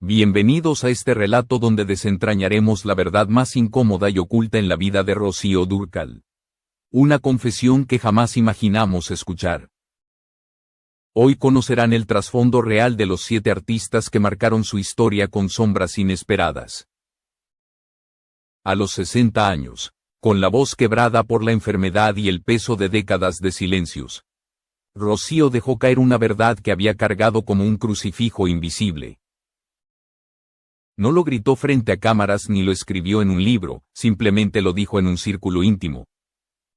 Bienvenidos a este relato donde desentrañaremos la verdad más incómoda y oculta en la vida de Rocío Dúrcal. Una confesión que jamás imaginamos escuchar. Hoy conocerán el trasfondo real de los 7 artistas que marcaron su historia con sombras inesperadas. A los 60 años, con la voz quebrada por la enfermedad y el peso de décadas de silencios, Rocío dejó caer una verdad que había cargado como un crucifijo invisible. No lo gritó frente a cámaras ni lo escribió en un libro, simplemente lo dijo en un círculo íntimo.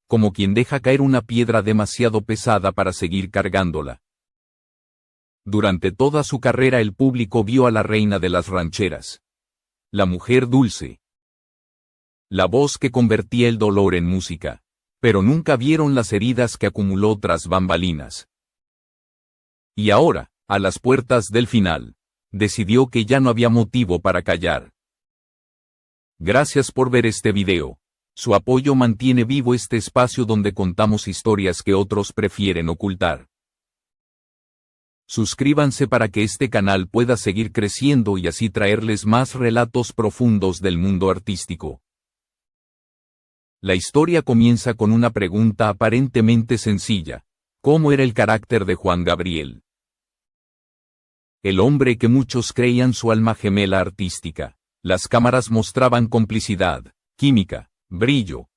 Como quien deja caer una piedra demasiado pesada para seguir cargándola. Durante toda su carrera el público vio a la reina de las rancheras. La mujer dulce. La voz que convertía el dolor en música. Pero nunca vieron las heridas que acumuló tras bambalinas. Y ahora, a las puertas del final, decidió que ya no había motivo para callar. Gracias por ver este video. Su apoyo mantiene vivo este espacio donde contamos historias que otros prefieren ocultar. Suscríbanse para que este canal pueda seguir creciendo y así traerles más relatos profundos del mundo artístico. La historia comienza con una pregunta aparentemente sencilla. ¿Cómo era el carácter de Juan Gabriel? El hombre que muchos creían su alma gemela artística. Las cámaras mostraban complicidad, química, brillo.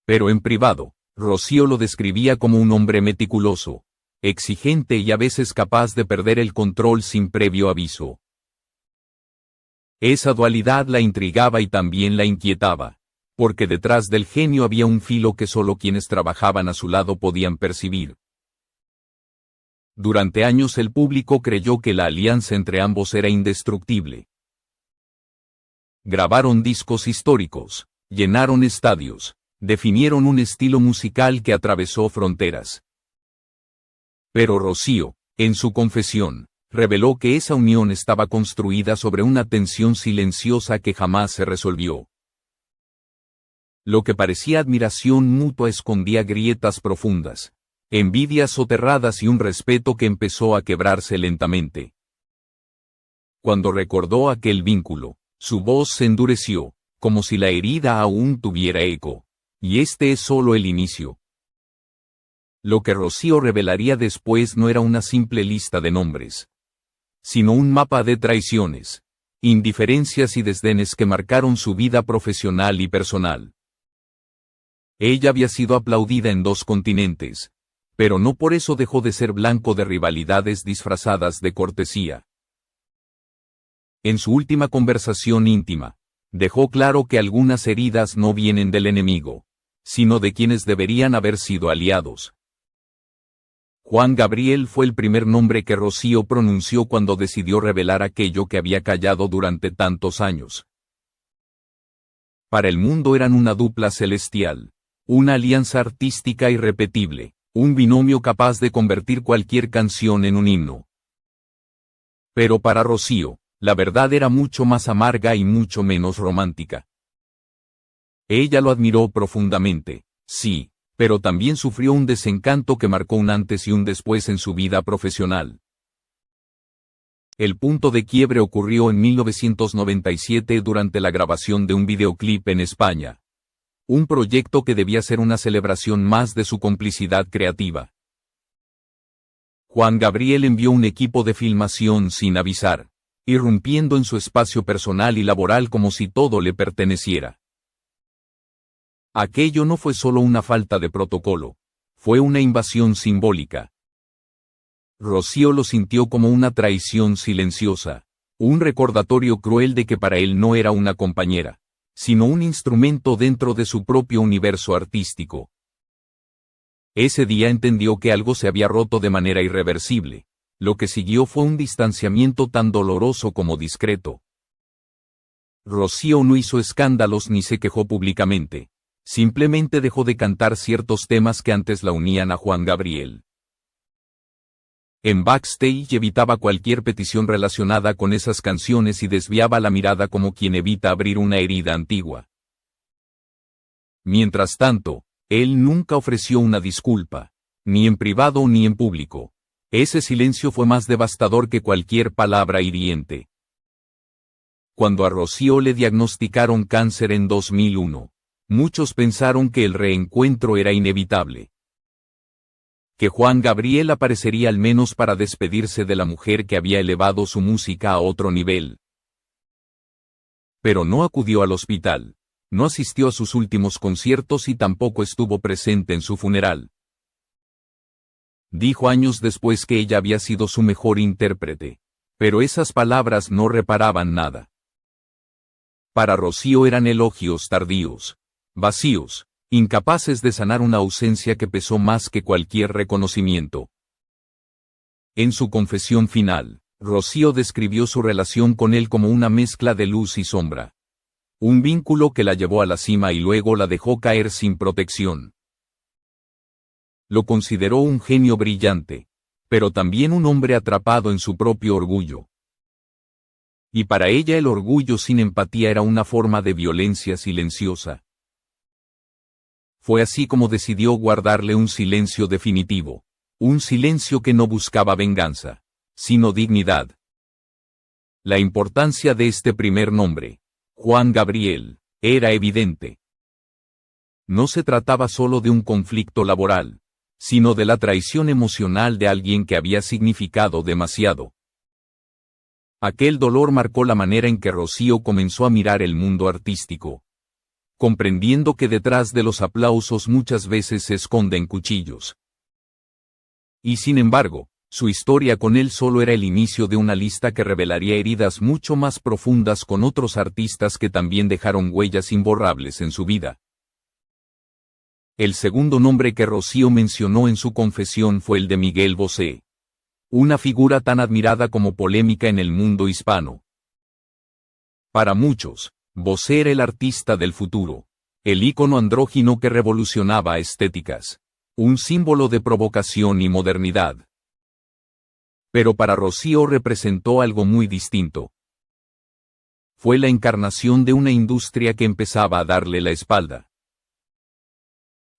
Pero en privado, Rocío lo describía como un hombre meticuloso, exigente y a veces capaz de perder el control sin previo aviso. Esa dualidad la intrigaba y también la inquietaba, porque detrás del genio había un filo que solo quienes trabajaban a su lado podían percibir. Durante años el público creyó que la alianza entre ambos era indestructible. Grabaron discos históricos, llenaron estadios, definieron un estilo musical que atravesó fronteras. Pero Rocío, en su confesión, reveló que esa unión estaba construida sobre una tensión silenciosa que jamás se resolvió. Lo que parecía admiración mutua escondía grietas profundas, envidias soterradas y un respeto que empezó a quebrarse lentamente. Cuando recordó aquel vínculo, su voz se endureció, como si la herida aún tuviera eco. Y este es solo el inicio. Lo que Rocío revelaría después no era una simple lista de nombres, sino un mapa de traiciones, indiferencias y desdenes que marcaron su vida profesional y personal. Ella había sido aplaudida en 2 continentes, pero no por eso dejó de ser blanco de rivalidades disfrazadas de cortesía. En su última conversación íntima, dejó claro que algunas heridas no vienen del enemigo, sino de quienes deberían haber sido aliados. Juan Gabriel fue el primer nombre que Rocío pronunció cuando decidió revelar aquello que había callado durante tantos años. Para el mundo eran una dupla celestial. Una alianza artística irrepetible, un binomio capaz de convertir cualquier canción en un himno. Pero para Rocío, la verdad era mucho más amarga y mucho menos romántica. Ella lo admiró profundamente, sí, pero también sufrió un desencanto que marcó un antes y un después en su vida profesional. El punto de quiebre ocurrió en 1997 durante la grabación de un videoclip en España. Un proyecto que debía ser una celebración más de su complicidad creativa. Juan Gabriel envió un equipo de filmación sin avisar, irrumpiendo en su espacio personal y laboral como si todo le perteneciera. Aquello no fue solo una falta de protocolo, fue una invasión simbólica. Rocío lo sintió como una traición silenciosa, un recordatorio cruel de que para él no era una compañera, sino un instrumento dentro de su propio universo artístico. Ese día entendió que algo se había roto de manera irreversible. Lo que siguió fue un distanciamiento tan doloroso como discreto. Rocío no hizo escándalos ni se quejó públicamente. Simplemente dejó de cantar ciertos temas que antes la unían a Juan Gabriel. En backstage evitaba cualquier petición relacionada con esas canciones y desviaba la mirada como quien evita abrir una herida antigua. Mientras tanto, él nunca ofreció una disculpa, ni en privado ni en público. Ese silencio fue más devastador que cualquier palabra hiriente. Cuando a Rocío le diagnosticaron cáncer en 2001, muchos pensaron que el reencuentro era inevitable. Que Juan Gabriel aparecería al menos para despedirse de la mujer que había elevado su música a otro nivel. Pero no acudió al hospital, no asistió a sus últimos conciertos y tampoco estuvo presente en su funeral. Dijo años después que ella había sido su mejor intérprete, pero esas palabras no reparaban nada. Para Rocío eran elogios tardíos, vacíos, incapaces de sanar una ausencia que pesó más que cualquier reconocimiento. En su confesión final, Rocío describió su relación con él como una mezcla de luz y sombra. Un vínculo que la llevó a la cima y luego la dejó caer sin protección. Lo consideró un genio brillante, pero también un hombre atrapado en su propio orgullo. Y para ella el orgullo sin empatía era una forma de violencia silenciosa. Fue así como decidió guardarle un silencio definitivo, un silencio que no buscaba venganza, sino dignidad. La importancia de este primer nombre, Juan Gabriel, era evidente. No se trataba solo de un conflicto laboral, sino de la traición emocional de alguien que había significado demasiado. Aquel dolor marcó la manera en que Rocío comenzó a mirar el mundo artístico, comprendiendo que detrás de los aplausos muchas veces se esconden cuchillos. Y sin embargo, su historia con él solo era el inicio de una lista que revelaría heridas mucho más profundas con otros artistas que también dejaron huellas imborrables en su vida. El segundo nombre que Rocío mencionó en su confesión fue el de Miguel Bosé, una figura tan admirada como polémica en el mundo hispano. Para muchos, Bosé era el artista del futuro, el ícono andrógino que revolucionaba estéticas, un símbolo de provocación y modernidad. Pero para Rocío representó algo muy distinto. Fue la encarnación de una industria que empezaba a darle la espalda.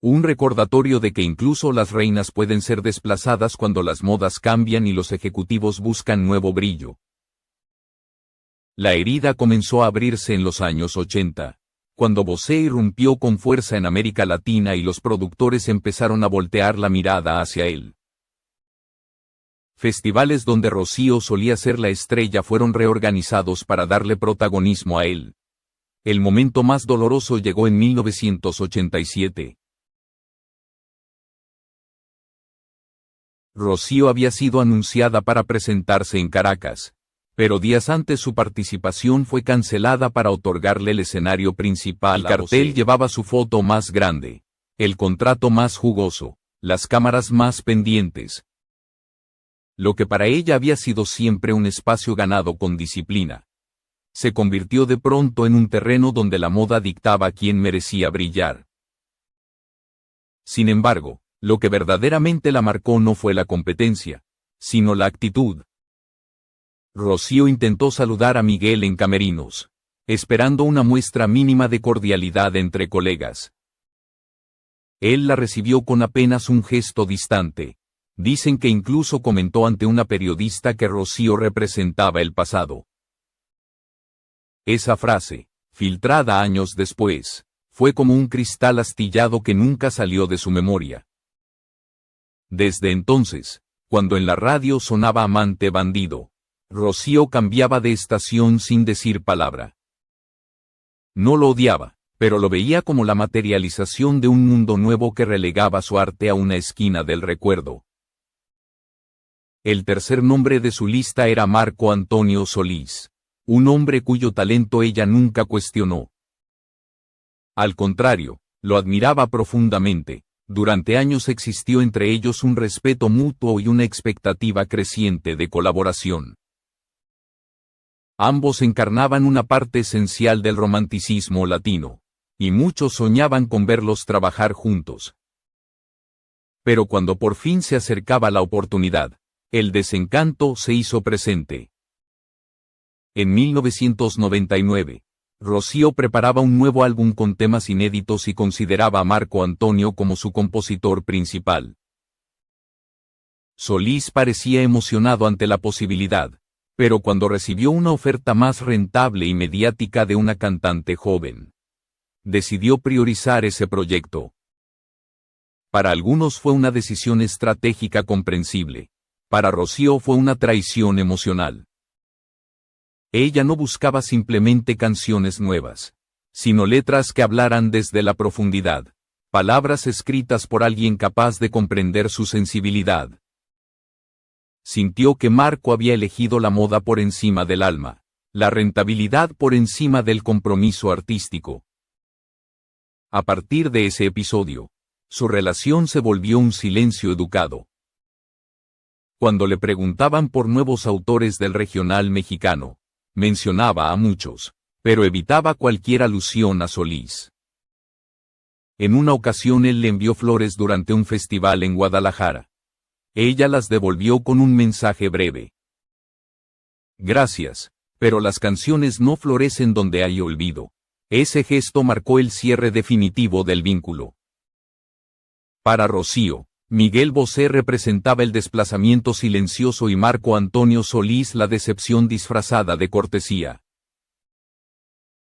Un recordatorio de que incluso las reinas pueden ser desplazadas cuando las modas cambian y los ejecutivos buscan nuevo brillo. La herida comenzó a abrirse en los años 80, cuando Bosé irrumpió con fuerza en América Latina y los productores empezaron a voltear la mirada hacia él. Festivales donde Rocío solía ser la estrella fueron reorganizados para darle protagonismo a él. El momento más doloroso llegó en 1987. Rocío había sido anunciada para presentarse en Caracas, pero días antes su participación fue cancelada para otorgarle el escenario principal. El cartel llevaba su foto más grande, el contrato más jugoso, las cámaras más pendientes. Lo que para ella había sido siempre un espacio ganado con disciplina, se convirtió de pronto en un terreno donde la moda dictaba quién merecía brillar. Sin embargo, lo que verdaderamente la marcó no fue la competencia, sino la actitud. Rocío intentó saludar a Miguel en camerinos, esperando una muestra mínima de cordialidad entre colegas. Él la recibió con apenas un gesto distante. Dicen que incluso comentó ante una periodista que Rocío representaba el pasado. Esa frase, filtrada años después, fue como un cristal astillado que nunca salió de su memoria. Desde entonces, cuando en la radio sonaba Amante Bandido, Rocío cambiaba de estación sin decir palabra. No lo odiaba, pero lo veía como la materialización de un mundo nuevo que relegaba su arte a una esquina del recuerdo. El tercer nombre de su lista era Marco Antonio Solís, un hombre cuyo talento ella nunca cuestionó. Al contrario, lo admiraba profundamente. Durante años existió entre ellos un respeto mutuo y una expectativa creciente de colaboración. Ambos encarnaban una parte esencial del romanticismo latino, y muchos soñaban con verlos trabajar juntos. Pero cuando por fin se acercaba la oportunidad, el desencanto se hizo presente. En 1999, Rocío preparaba un nuevo álbum con temas inéditos y consideraba a Marco Antonio como su compositor principal. Solís parecía emocionado ante la posibilidad, Pero cuando recibió una oferta más rentable y mediática de una cantante joven, decidió priorizar ese proyecto. Para algunos fue una decisión estratégica comprensible. Para Rocío fue una traición emocional. Ella no buscaba simplemente canciones nuevas, sino letras que hablaran desde la profundidad, palabras escritas por alguien capaz de comprender su sensibilidad. Sintió que Marco había elegido la moda por encima del alma, la rentabilidad por encima del compromiso artístico. A partir de ese episodio, su relación se volvió un silencio educado. Cuando le preguntaban por nuevos autores del regional mexicano, mencionaba a muchos, pero evitaba cualquier alusión a Solís. En una ocasión él le envió flores durante un festival en Guadalajara. Ella las devolvió con un mensaje breve. Gracias, pero las canciones no florecen donde hay olvido. Ese gesto marcó el cierre definitivo del vínculo. Para Rocío, Miguel Bosé representaba el desplazamiento silencioso y Marco Antonio Solís la decepción disfrazada de cortesía.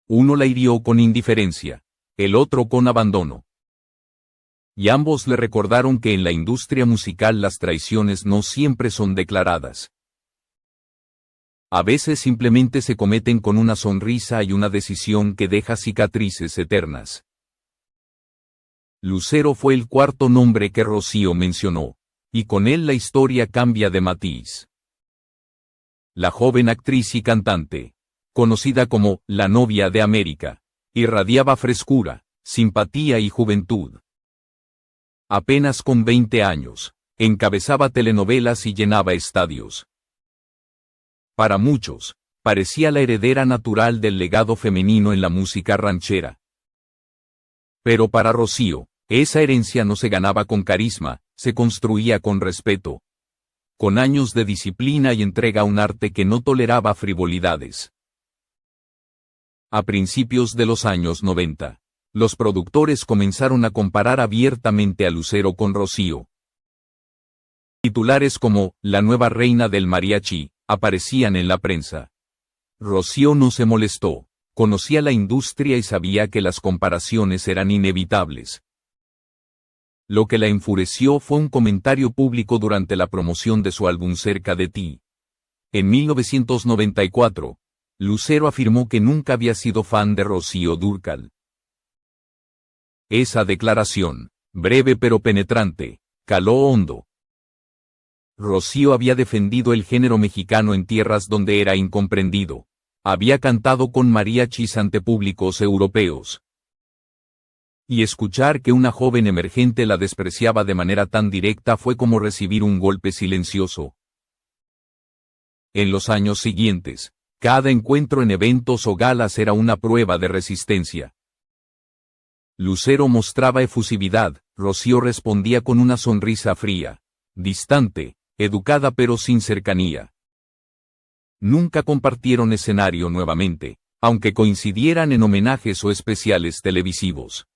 Uno la hirió con indiferencia, el otro con abandono. Y ambos le recordaron que en la industria musical las traiciones no siempre son declaradas. A veces simplemente se cometen con una sonrisa y una decisión que deja cicatrices eternas. Lucero fue el cuarto nombre que Rocío mencionó, y con él la historia cambia de matiz. La joven actriz y cantante, conocida como la novia de América, irradiaba frescura, simpatía y juventud. Apenas con 20 años, encabezaba telenovelas y llenaba estadios. Para muchos, parecía la heredera natural del legado femenino en la música ranchera. Pero para Rocío, esa herencia no se ganaba con carisma, se construía con respeto. Con años de disciplina y entrega a un arte que no toleraba frivolidades. A principios de los años 90, los productores comenzaron a comparar abiertamente a Lucero con Rocío. Titulares como "La nueva reina del mariachi" aparecían en la prensa. Rocío no se molestó, conocía la industria y sabía que las comparaciones eran inevitables. Lo que la enfureció fue un comentario público durante la promoción de su álbum Cerca de ti. En 1994, Lucero afirmó que nunca había sido fan de Rocío Dúrcal. Esa declaración, breve pero penetrante, caló hondo. Rocío había defendido el género mexicano en tierras donde era incomprendido. Había cantado con mariachis ante públicos europeos. Y escuchar que una joven emergente la despreciaba de manera tan directa fue como recibir un golpe silencioso. En los años siguientes, cada encuentro en eventos o galas era una prueba de resistencia. Lucero mostraba efusividad, Rocío respondía con una sonrisa fría, distante, educada pero sin cercanía. Nunca compartieron escenario nuevamente, aunque coincidieran en homenajes o especiales televisivos.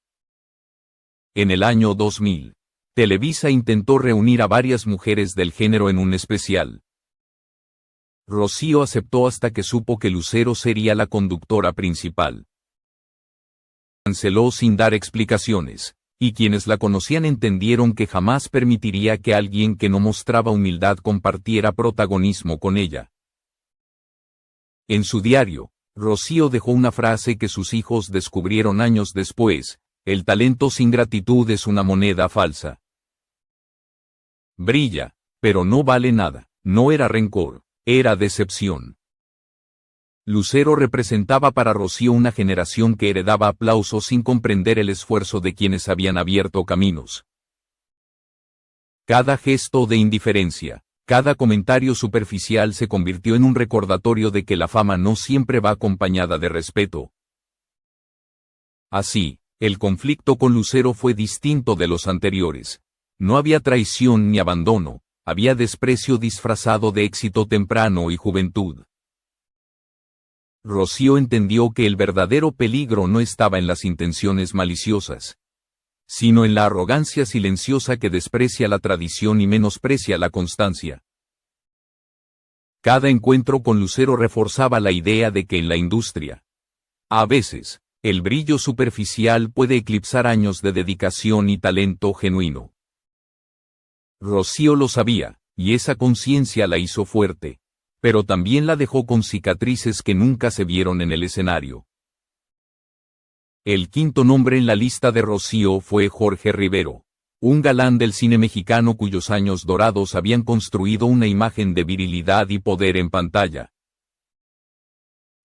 En el año 2000, Televisa intentó reunir a varias mujeres del género en un especial. Rocío aceptó hasta que supo que Lucero sería la conductora principal. Canceló sin dar explicaciones, y quienes la conocían entendieron que jamás permitiría que alguien que no mostraba humildad compartiera protagonismo con ella. En su diario, Rocío dejó una frase que sus hijos descubrieron años después: "El talento sin gratitud es una moneda falsa. Brilla, pero no vale nada". No era rencor, era decepción. Lucero representaba para Rocío una generación que heredaba aplausos sin comprender el esfuerzo de quienes habían abierto caminos. Cada gesto de indiferencia, cada comentario superficial se convirtió en un recordatorio de que la fama no siempre va acompañada de respeto. Así, el conflicto con Lucero fue distinto de los anteriores. No había traición ni abandono, había desprecio disfrazado de éxito temprano y juventud. Rocío entendió que el verdadero peligro no estaba en las intenciones maliciosas, sino en la arrogancia silenciosa que desprecia la tradición y menosprecia la constancia. Cada encuentro con Lucero reforzaba la idea de que en la industria, a veces, el brillo superficial puede eclipsar años de dedicación y talento genuino. Rocío lo sabía, y esa conciencia la hizo fuerte, pero también la dejó con cicatrices que nunca se vieron en el escenario. El quinto nombre en la lista de Rocío fue Jorge Rivero, un galán del cine mexicano cuyos años dorados habían construido una imagen de virilidad y poder en pantalla.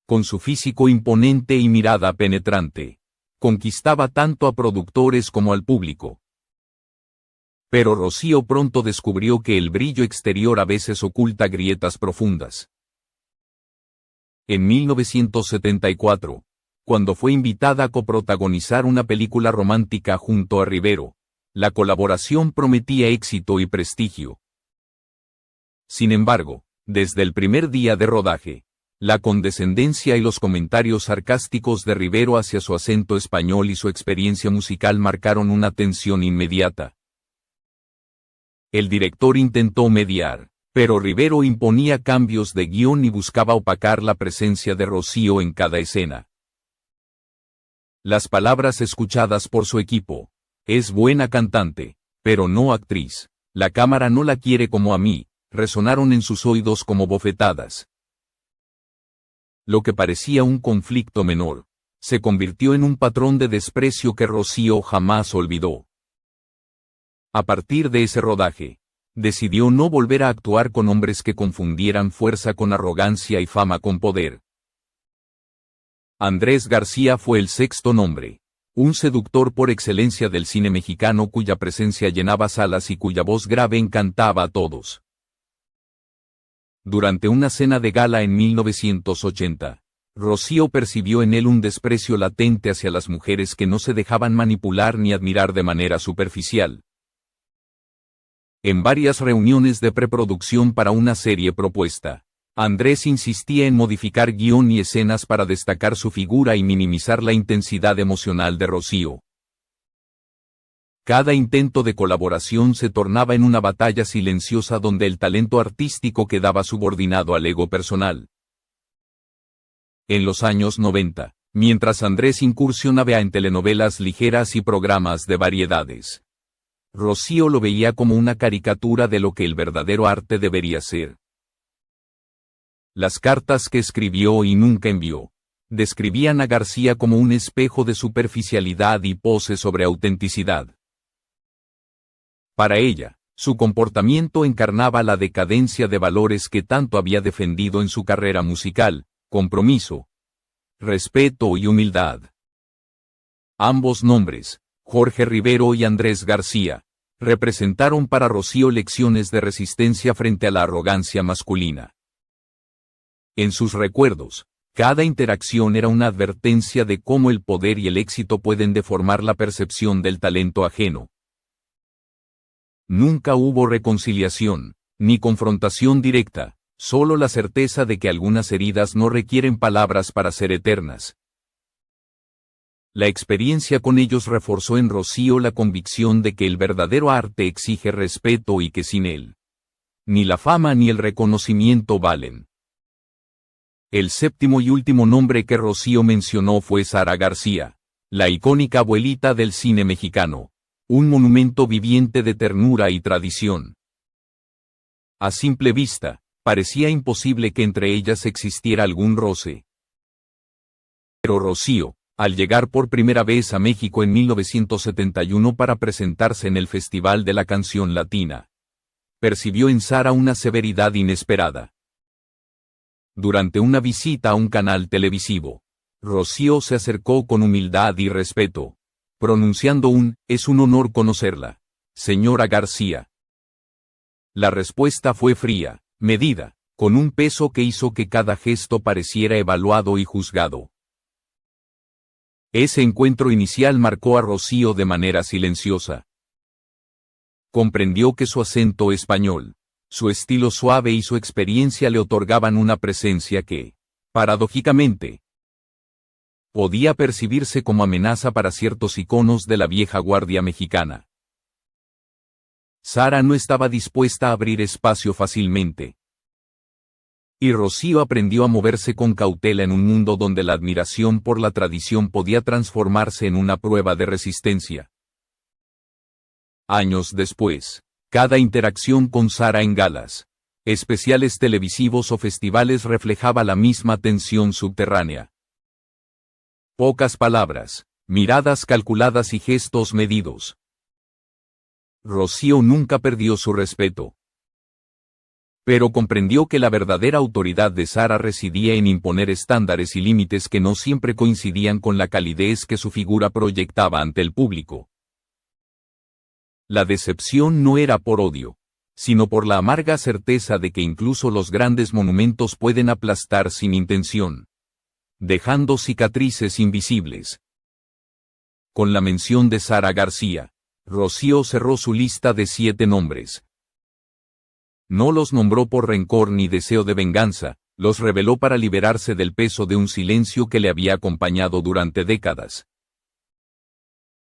Con su físico imponente y mirada penetrante, conquistaba tanto a productores como al público. Pero Rocío pronto descubrió que el brillo exterior a veces oculta grietas profundas. En 1974, cuando fue invitada a coprotagonizar una película romántica junto a Rivero, la colaboración prometía éxito y prestigio. Sin embargo, desde el primer día de rodaje, la condescendencia y los comentarios sarcásticos de Rivero hacia su acento español y su experiencia musical marcaron una tensión inmediata. El director intentó mediar, pero Rivero imponía cambios de guión y buscaba opacar la presencia de Rocío en cada escena. Las palabras escuchadas por su equipo: "Es buena cantante, pero no actriz. La cámara no la quiere como a mí", resonaron en sus oídos como bofetadas. Lo que parecía un conflicto menor, se convirtió en un patrón de desprecio que Rocío jamás olvidó. A partir de ese rodaje, decidió no volver a actuar con hombres que confundieran fuerza con arrogancia y fama con poder. Andrés García fue el sexto nombre, un seductor por excelencia del cine mexicano cuya presencia llenaba salas y cuya voz grave encantaba a todos. Durante una cena de gala en 1980, Rocío percibió en él un desprecio latente hacia las mujeres que no se dejaban manipular ni admirar de manera superficial. En varias reuniones de preproducción para una serie propuesta, Andrés insistía en modificar guión y escenas para destacar su figura y minimizar la intensidad emocional de Rocío. Cada intento de colaboración se tornaba en una batalla silenciosa donde el talento artístico quedaba subordinado al ego personal. En los años 90, mientras Andrés incursionaba en telenovelas ligeras y programas de variedades, Rocío lo veía como una caricatura de lo que el verdadero arte debería ser. Las cartas que escribió y nunca envió describían a García como un espejo de superficialidad y pose sobre autenticidad. Para ella, su comportamiento encarnaba la decadencia de valores que tanto había defendido en su carrera musical: compromiso, respeto y humildad. Ambos nombres, Jorge Rivero y Andrés García, representaron para Rocío lecciones de resistencia frente a la arrogancia masculina. En sus recuerdos, cada interacción era una advertencia de cómo el poder y el éxito pueden deformar la percepción del talento ajeno. Nunca hubo reconciliación, ni confrontación directa, solo la certeza de que algunas heridas no requieren palabras para ser eternas. La experiencia con ellos reforzó en Rocío la convicción de que el verdadero arte exige respeto y que sin él, ni la fama ni el reconocimiento valen. El séptimo y último nombre que Rocío mencionó fue Sara García, la icónica abuelita del cine mexicano, un monumento viviente de ternura y tradición. A simple vista, parecía imposible que entre ellas existiera algún roce. Pero Rocío, al llegar por primera vez a México en 1971 para presentarse en el Festival de la Canción Latina, percibió en Sara una severidad inesperada. Durante una visita a un canal televisivo, Rocío se acercó con humildad y respeto, pronunciando "Es un honor conocerla, señora García". La respuesta fue fría, medida, con un peso que hizo que cada gesto pareciera evaluado y juzgado. Ese encuentro inicial marcó a Rocío de manera silenciosa. Comprendió que su acento español, su estilo suave y su experiencia le otorgaban una presencia que, paradójicamente, podía percibirse como amenaza para ciertos iconos de la vieja guardia mexicana. Sara no estaba dispuesta a abrir espacio fácilmente. Y Rocío aprendió a moverse con cautela en un mundo donde la admiración por la tradición podía transformarse en una prueba de resistencia. Años después, cada interacción con Sara en galas, especiales televisivos o festivales reflejaba la misma tensión subterránea. Pocas palabras, miradas calculadas y gestos medidos. Rocío nunca perdió su respeto. Pero comprendió que la verdadera autoridad de Sara residía en imponer estándares y límites que no siempre coincidían con la calidez que su figura proyectaba ante el público. La decepción no era por odio, sino por la amarga certeza de que incluso los grandes monumentos pueden aplastar sin intención, dejando cicatrices invisibles. Con la mención de Sara García, Rocío cerró su lista de 7 nombres. No los nombró por rencor ni deseo de venganza, los reveló para liberarse del peso de un silencio que le había acompañado durante décadas.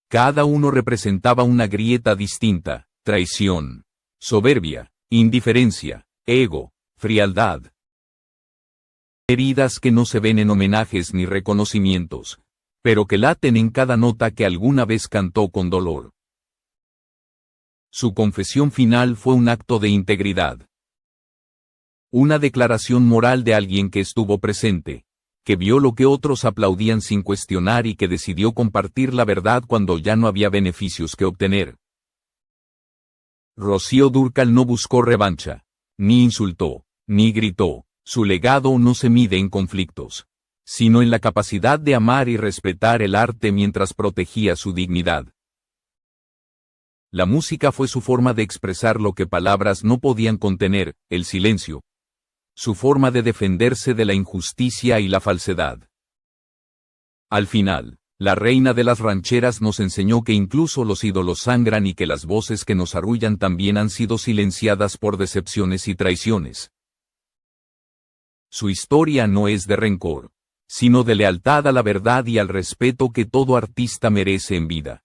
Cada uno representaba una grieta distinta: traición, soberbia, indiferencia, ego, frialdad. Heridas que no se ven en homenajes ni reconocimientos, pero que laten en cada nota que alguna vez cantó con dolor. Su confesión final fue un acto de integridad. Una declaración moral de alguien que estuvo presente, que vio lo que otros aplaudían sin cuestionar y que decidió compartir la verdad cuando ya no había beneficios que obtener. Rocío Dúrcal no buscó revancha, ni insultó, ni gritó. Su legado no se mide en conflictos, sino en la capacidad de amar y respetar el arte mientras protegía su dignidad. La música fue su forma de expresar lo que palabras no podían contener, el silencio. Su forma de defenderse de la injusticia y la falsedad. Al final, la reina de las rancheras nos enseñó que incluso los ídolos sangran y que las voces que nos arrullan también han sido silenciadas por decepciones y traiciones. Su historia no es de rencor, sino de lealtad a la verdad y al respeto que todo artista merece en vida.